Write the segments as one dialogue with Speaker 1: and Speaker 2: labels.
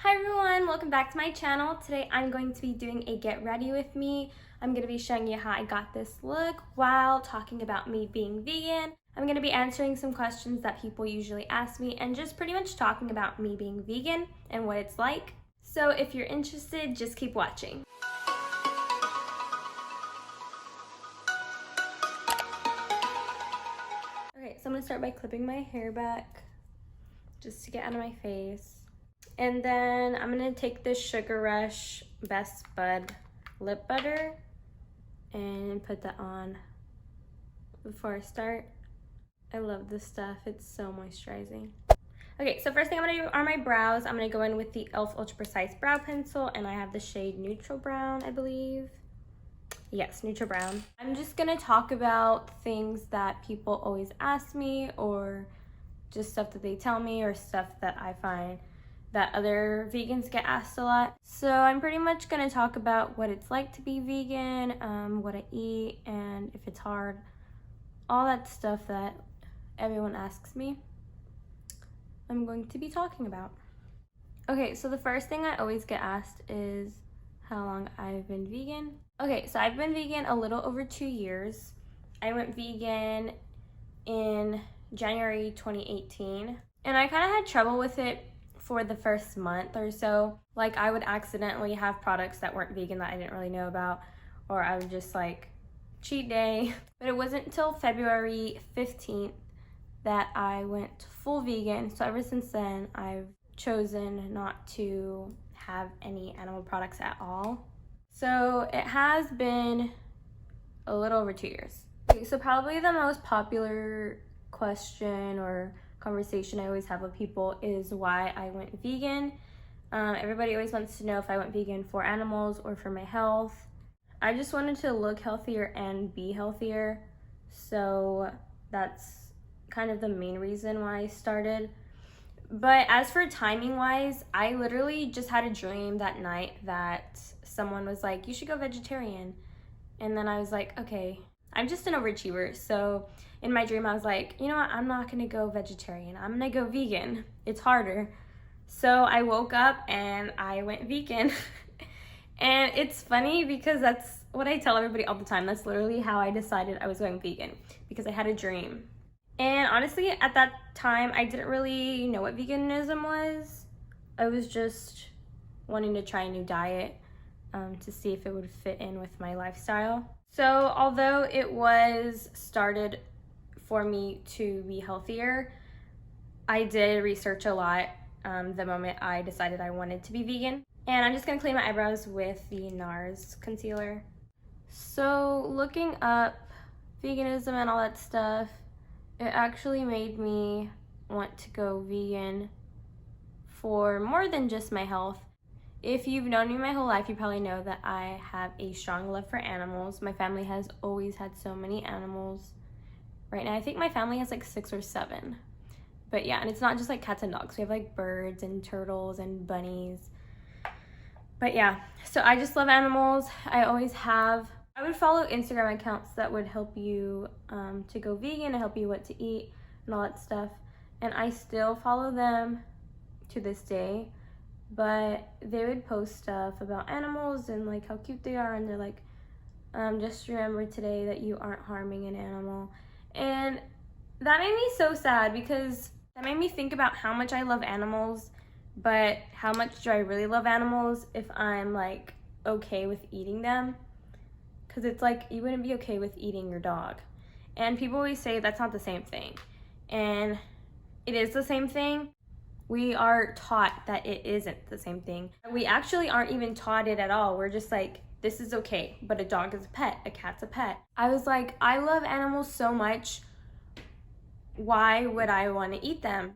Speaker 1: Hi everyone, welcome back to my channel. Today I'm going to be doing a get ready with me. I'm going to be showing you how I got this look while talking about me being vegan. I'm going to be answering some questions that people usually ask me and just pretty much talking about me being vegan and what it's like. So if you're interested, just keep watching. Okay, so I'm going to start by clipping my hair back just to get out of my face. And then I'm gonna take this Sugar Rush Best Bud lip butter and put that on before I start. I love this stuff, it's so moisturizing. Okay, so first thing I'm gonna do are my brows. I'm gonna go in with the e.l.f. Ultra Precise Brow Pencil, and I have the shade Neutral Brown, I believe. Yes, Neutral Brown. I'm just gonna talk about things that people always ask me, or just stuff that they tell me, or stuff that I find that other vegans get asked a lot. So I'm pretty much gonna talk about what it's like to be vegan, what I eat, and if it's hard, all that stuff that everyone asks me, I'm going to be talking about. Okay, so the first thing I always get asked is how long I've been vegan. Okay, so I've been vegan a little over 2 years. I went vegan in January 2018, and I kind of had trouble with it for the first month or so. Like, I would accidentally have products that weren't vegan that I didn't really know about, or I would just like cheat day. But it wasn't until February 15th that I went full vegan. So ever since then, I've chosen not to have any animal products at all. So it has been a little over 2 years. Okay, so probably the most popular question or conversation I always have with people is why I went vegan. Everybody always wants to know if I went vegan for animals or for my health. I just wanted to look healthier and be healthier, so that's kind of the main reason why I started. But as for timing wise, I literally just had a dream that night that someone was like, you should go vegetarian. And then I was like, okay, I'm just an overachiever, so in my dream I was like, you know what, I'm not gonna go vegetarian, I'm gonna go vegan. It's harder. So I woke up and I went vegan. And it's funny because that's what I tell everybody all the time. That's literally how I decided I was going vegan, because I had a dream. And honestly, at that time, I didn't really know what veganism was. I was just wanting to try a new diet to see if it would fit in with my lifestyle. So although it was started for me to be healthier, I did research a lot the moment I decided I wanted to be vegan. And I'm just gonna clean my eyebrows with the Nars concealer. So looking up veganism and all that stuff, it actually made me want to go vegan for more than just my health. If you've known me my whole life, you probably know that I have a strong love for animals. My family has always had so many animals. Right now, I think my family has like 6 or 7. But yeah, and it's not just like cats and dogs. We have like birds and turtles and bunnies. But yeah, so I just love animals. I always have. I would follow Instagram accounts that would help you to go vegan and help you what to eat and all that stuff. And I still follow them to this day. But they would post stuff about animals and like how cute they are, and they're like, just remember today that you aren't harming an animal. And that made me so sad, because that made me think about how much I love animals, but how much do I really love animals if I'm like okay with eating them? Because it's like, you wouldn't be okay with eating your dog. And people always say that's not the same thing. And it is the same thing. We are taught that it isn't the same thing. We actually aren't even taught it at all. We're just like, this is okay, but a dog is a pet, a cat's a pet. I was like, I love animals so much, why would I want to eat them?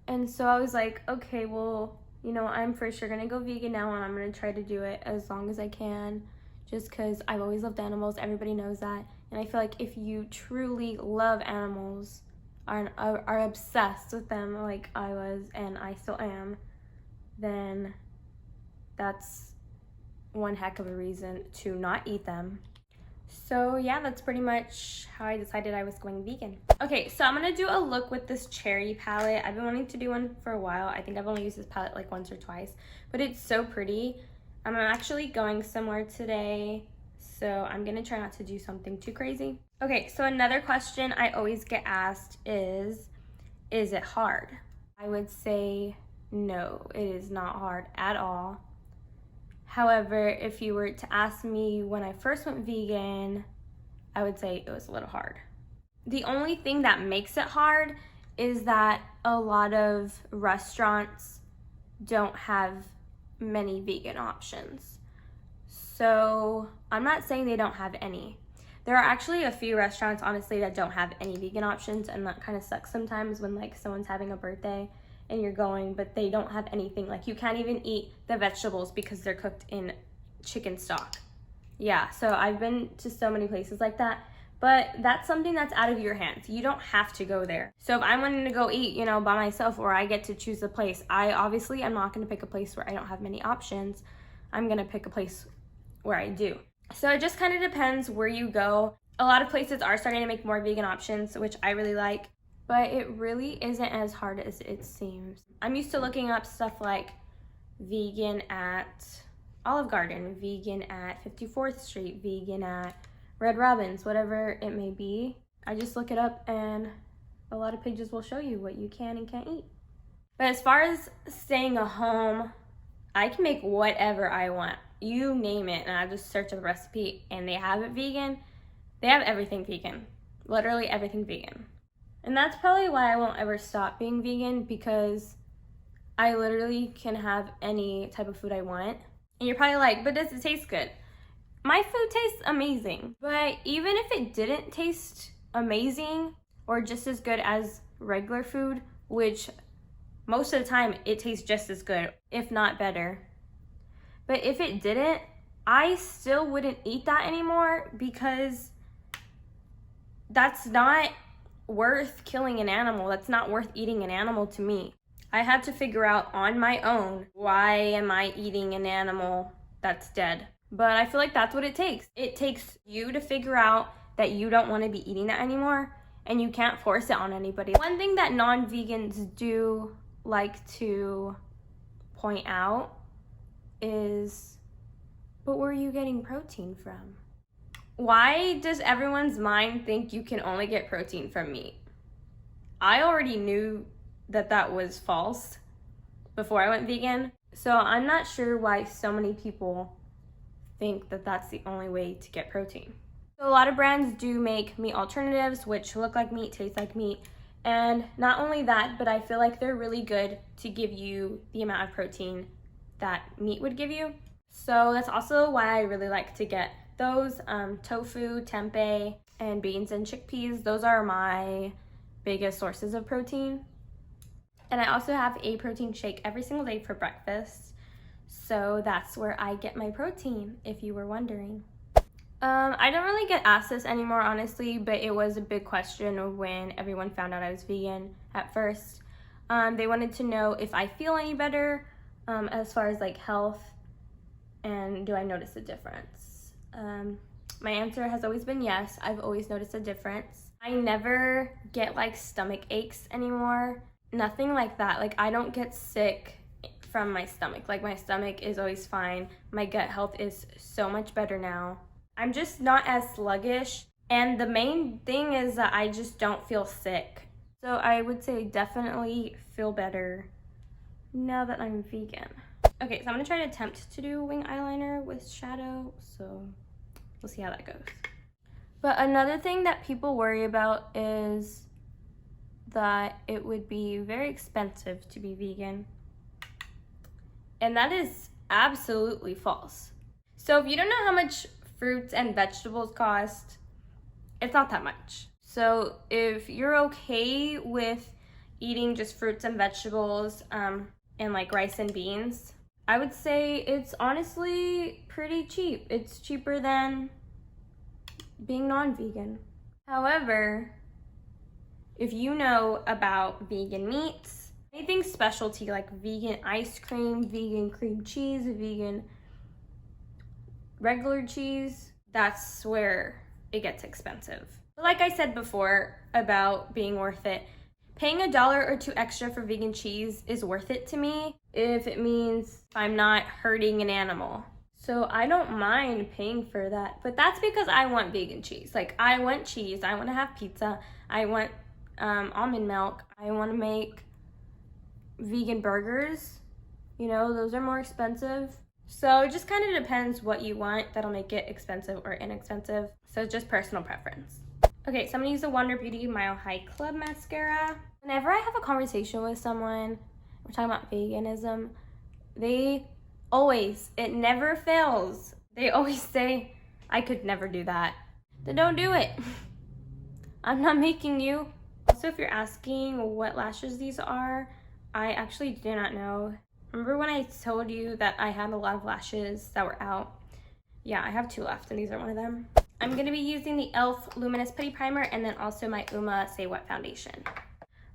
Speaker 1: And so I was like, okay, well, you know, I'm for sure gonna go vegan now, and I'm gonna try to do it as long as I can, just because I've always loved animals. Everybody knows that. And I feel like if you truly love animals, are obsessed with them like I was and I still am, then that's one heck of a reason to not eat them. So yeah, that's pretty much how I decided I was going vegan. Okay, so I'm gonna do a look with this cherry palette. I've been wanting to do one for a while. I think I've only used this palette like once or twice, but it's so pretty. I'm actually going somewhere today, so I'm gonna try not to do something too crazy. Okay, so another question I always get asked is it hard? I would say no, it is not hard at all. However, if you were to ask me when I first went vegan, I would say it was a little hard. The only thing that makes it hard is that a lot of restaurants don't have many vegan options. So I'm not saying they don't have any. There are actually a few restaurants, honestly, that don't have any vegan options, and that kind of sucks sometimes when like someone's having a birthday and you're going, but they don't have anything. Like you can't even eat the vegetables because they're cooked in chicken stock. Yeah, so I've been to so many places like that, but that's something that's out of your hands. You don't have to go there. So if I'm wanting to go eat, you know, by myself, or I get to choose a place, I obviously am not gonna pick a place where I don't have many options. I'm gonna pick a place where I do. So it just kind of depends where you go. A lot of places are starting to make more vegan options, which I really like, but it really isn't as hard as it seems. I'm used to looking up stuff like vegan at Olive Garden, vegan at 54th Street, vegan at Red Robin's, whatever it may be. I just look it up and a lot of pages will show you what you can and can't eat. But as far as staying at home, I can make whatever I want. You name it, and I just search a recipe and they have it vegan. They have everything vegan, literally everything vegan. And that's probably why I won't ever stop being vegan, because I literally can have any type of food I want. And you're probably like, but does it taste good? My food tastes amazing. But even if it didn't taste amazing or just as good as regular food, which most of the time it tastes just as good, if not better. But if it didn't, I still wouldn't eat that anymore, because that's not worth killing an animal. That's not worth eating an animal to me. I had to figure out on my own, why am I eating an animal that's dead? But I feel like that's what it takes. It takes you to figure out that you don't want to be eating that anymore, and you can't force it on anybody. One thing that non-vegans do like to point out is, but where are you getting protein from? Why does everyone's mind think you can only get protein from meat? I already knew that that was false before I went vegan, so I'm not sure why so many people think that that's the only way to get protein. So a lot of brands do make meat alternatives, which look like meat, taste like meat, and not only that, but I feel like they're really good to give you the amount of protein that meat would give you. So that's also why I really like to get those. Tofu, tempeh, and beans and chickpeas, those are my biggest sources of protein. And I also have a protein shake every single day for breakfast. So that's where I get my protein, if you were wondering. I don't really get asked this anymore, honestly, but it was a big question when everyone found out I was vegan at first. They wanted to know if I feel any better as far as like health, and do I notice a difference? My answer has always been yes. I've always noticed a difference. I never get like stomach aches anymore. Nothing like that. Like I don't get sick from my stomach. Like my stomach is always fine. My gut health is so much better now. I'm just not as sluggish. And the main thing is that I just don't feel sick. So I would say definitely feel better now that I'm vegan. Okay, so I'm gonna try to attempt to do wing eyeliner with shadow, so we'll see how that goes. But another thing that people worry about is that it would be very expensive to be vegan. And that is absolutely false. So if you don't know how much fruits and vegetables cost, it's not that much. So if you're okay with eating just fruits and vegetables and like rice and beans, I would say it's honestly pretty cheap. It's cheaper than being non-vegan. However, if you know about vegan meats, anything specialty like vegan ice cream, vegan cream cheese, vegan regular cheese, that's where it gets expensive. But like I said before about being worth it, paying $1 or $2 extra for vegan cheese is worth it to me if it means I'm not hurting an animal. So I don't mind paying for that, but that's because I want vegan cheese. Like, I want cheese, I want to have pizza, I want almond milk, I want to make vegan burgers. You know, those are more expensive. So it just kind of depends what you want that'll make it expensive or inexpensive. So it's just personal preference. Okay, so I'm gonna use the Wonder Beauty Mile High Club mascara. Whenever I have a conversation with someone, we're talking about veganism, they always, it never fails, they always say, I could never do that. Then don't do it. I'm not making you. Also, if you're asking what lashes these are, I actually do not know. Remember when I told you that I had a lot of lashes that were out? Yeah, I have 2 left and these are one of them. I'm gonna be using the e.l.f. Luminous Putty Primer and then also my Uoma Stay Wet Foundation.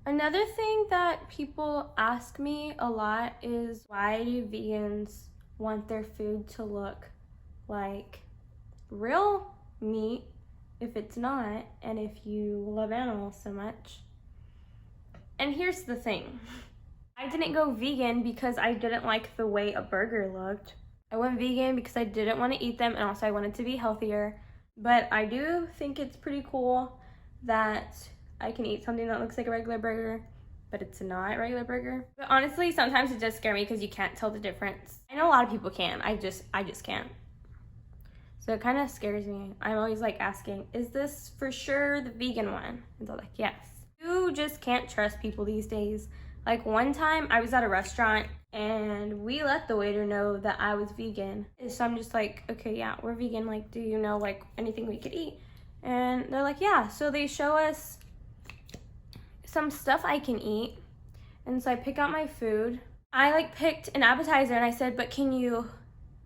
Speaker 1: Another thing that people ask me a lot is, why do vegans want their food to look like real meat if it's not, and if you love animals so much? And here's the thing. I didn't go vegan because I didn't like the way a burger looked. I went vegan because I didn't want to eat them, and also I wanted to be healthier. But I do think it's pretty cool that I can eat something that looks like a regular burger, but it's not a regular burger. But honestly, sometimes it does scare me because you can't tell the difference. I know a lot of people can, I just can't. So it kind of scares me. I'm always like asking, is this for sure the vegan one? And they're like, yes. You just can't trust people these days. Like, one time I was at a restaurant and we let the waiter know that I was vegan. And so I'm just like, okay, yeah, we're vegan. Like, do you know like anything we could eat? And they're like, yeah. So they show us some stuff I can eat. And so I pick out my food. I like picked an appetizer and I said, but can you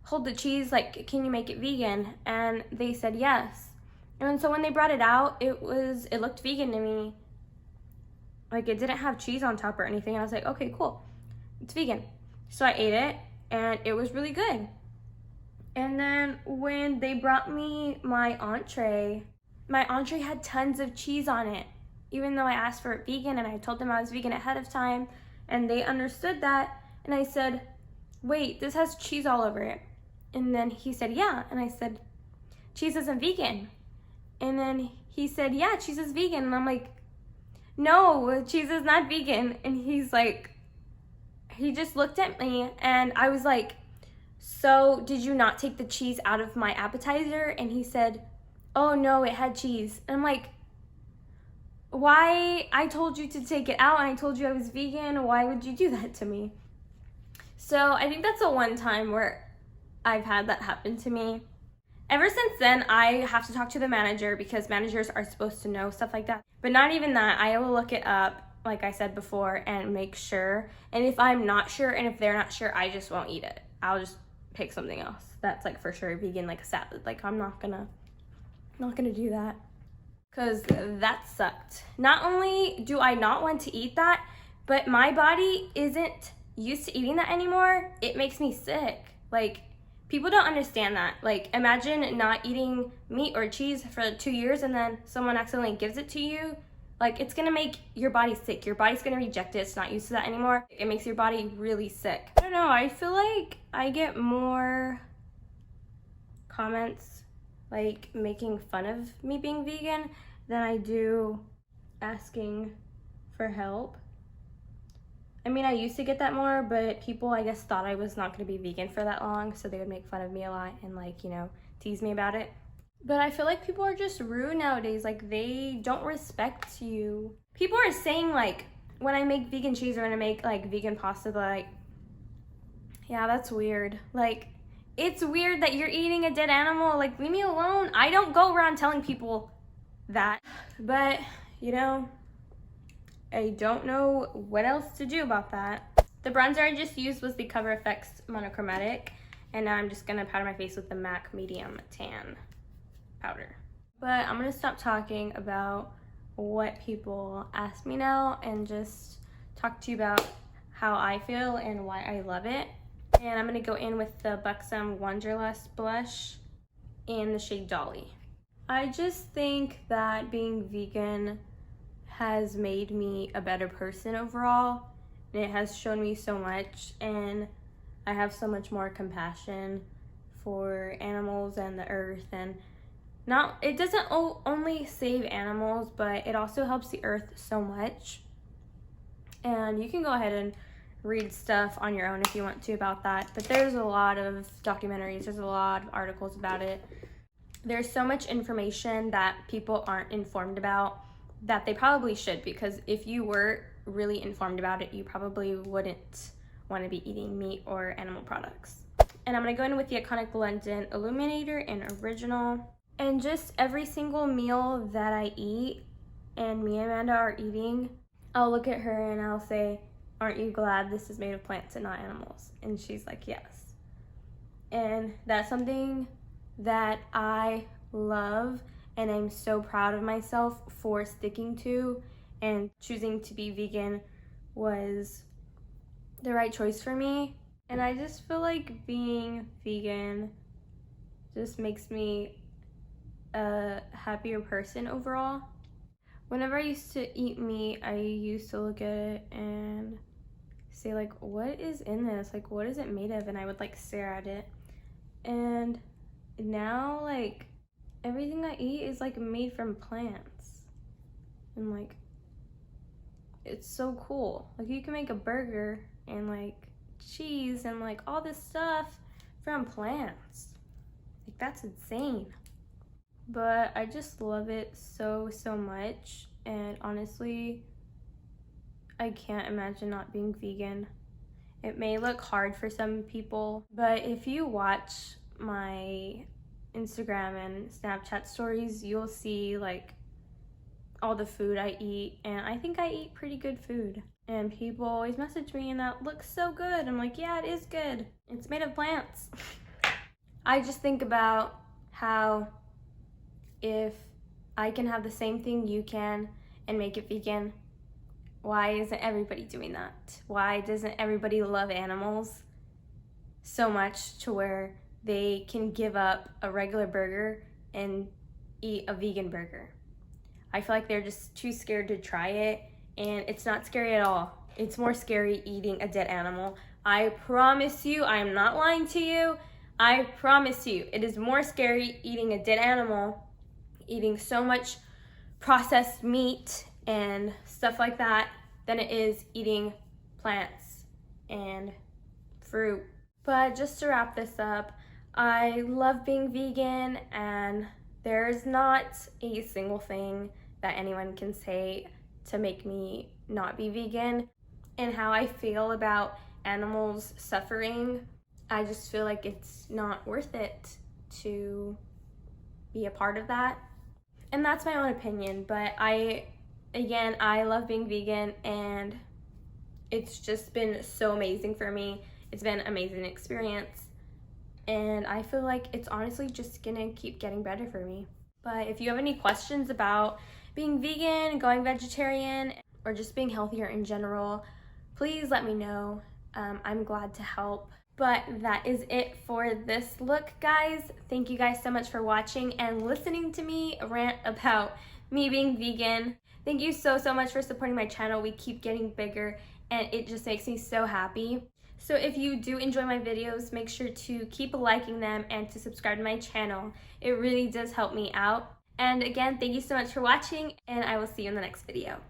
Speaker 1: hold the cheese? Like, can you make it vegan? And they said yes. And so when they brought it out, it looked vegan to me. Like, it didn't have cheese on top or anything. And I was like, okay, cool, it's vegan. So I ate it and it was really good. And then when they brought me my entree had tons of cheese on it, even though I asked for it vegan and I told them I was vegan ahead of time, and they understood that. And I said, wait, this has cheese all over it. And then he said, yeah. And I said, cheese isn't vegan. And then he said, yeah, cheese is vegan. And I'm like, no, cheese is not vegan. And he's like, he just looked at me and I was like, so did you not take the cheese out of my appetizer? And he said, oh no, it had cheese. And I'm like, why? I told you to take it out and I told you I was vegan. Why would you do that to me? So I think that's the one time where I've had that happen to me. Ever since then, I have to talk to the manager because managers are supposed to know stuff like that. But not even that, I will look it up, like I said before, and make sure. And if I'm not sure and if they're not sure, I just won't eat it. I'll just pick something else that's like for sure vegan, like a salad. Like, I'm not gonna do that, because that sucked. Not only do I not want to eat that, but my body isn't used to eating that anymore. It makes me sick. Like, people don't understand that. Like, imagine not eating meat or cheese for 2 years and then someone accidentally gives it to you. Like, it's gonna make your body sick. Your body's gonna reject it. It's not used to that anymore. It makes your body really sick. I don't know, I feel like I get more comments like making fun of me being vegan than I do asking for help. I mean, I used to get that more, but people, I guess, thought I was not going to be vegan for that long, so they would make fun of me a lot and, like, you know, tease me about it. But I feel like people are just rude nowadays. Like, they don't respect you. People are saying, like, when I make vegan cheese or when I make, like, vegan pasta, they're like, yeah, that's weird. Like, it's weird that you're eating a dead animal. Like, leave me alone. I don't go around telling people that. But, you know, I don't know what else to do about that. The bronzer I just used was the Cover FX Monochromatic, and now I'm just gonna powder my face with the MAC Medium Tan powder. But I'm gonna stop talking about what people ask me now and just talk to you about how I feel and why I love it. And I'm gonna go in with the Buxom Wanderlust blush in the shade Dolly. I just think that being vegan has made me a better person overall, and it has shown me so much, and I have so much more compassion for animals and the earth. And it doesn't only save animals, but it also helps the earth so much. And you can go ahead and read stuff on your own if you want to about that, but there's a lot of documentaries, there's a lot of articles about it. There's so much information that people aren't informed about that they probably should, because if you were really informed about it, you probably wouldn't want to be eating meat or animal products. And I'm going to go in with the iconic London Illuminator in Original. And just every single meal that I eat and me and Amanda are eating, I'll look at her and I'll say, "Aren't you glad this is made of plants and not animals?" And she's like, "Yes." And that's something that I love, and I'm so proud of myself for sticking to, and choosing to be vegan was the right choice for me. And I just feel like being vegan just makes me a happier person overall. Whenever I used to eat meat, I used to look at it and say like, what is in this? Like, what is it made of? And I would like stare at it. And now like everything I eat is like made from plants. And like, it's so cool. Like you can make a burger and like cheese and like all this stuff from plants. Like that's insane. But I just love it so much, and honestly, I can't imagine not being vegan. It may look hard for some people, but if you watch my Instagram and Snapchat stories, you'll see like all the food I eat, and I think I eat pretty good food. And people always message me and that looks so good. I'm like, yeah, it is good. It's made of plants. I just think about how if I can have the same thing you can and make it vegan, why isn't everybody doing that? Why doesn't everybody love animals so much to where they can give up a regular burger and eat a vegan burger? I feel like they're just too scared to try it, and it's not scary at all. It's more scary eating a dead animal. I promise you, I am not lying to you. I promise you, it is more scary eating a dead animal, eating so much processed meat and stuff like that, than it is eating plants and fruit. But just to wrap this up, I love being vegan, and there's not a single thing that anyone can say to make me not be vegan. And how I feel about animals suffering, I just feel like it's not worth it to be a part of that. And that's my own opinion, but I love being vegan, and it's just been so amazing for me. It's been an amazing experience, and I feel like it's honestly just gonna keep getting better for me. But if you have any questions about being vegan, going vegetarian, or just being healthier in general, please let me know. I'm glad to help. But that is it for this look, guys. Thank you guys so much for watching and listening to me rant about me being vegan. Thank you so much for supporting my channel. We keep getting bigger, and it just makes me so happy. So if you do enjoy my videos, make sure to keep liking them and to subscribe to my channel. It really does help me out. And again, thank you so much for watching, and I will see you in the next video.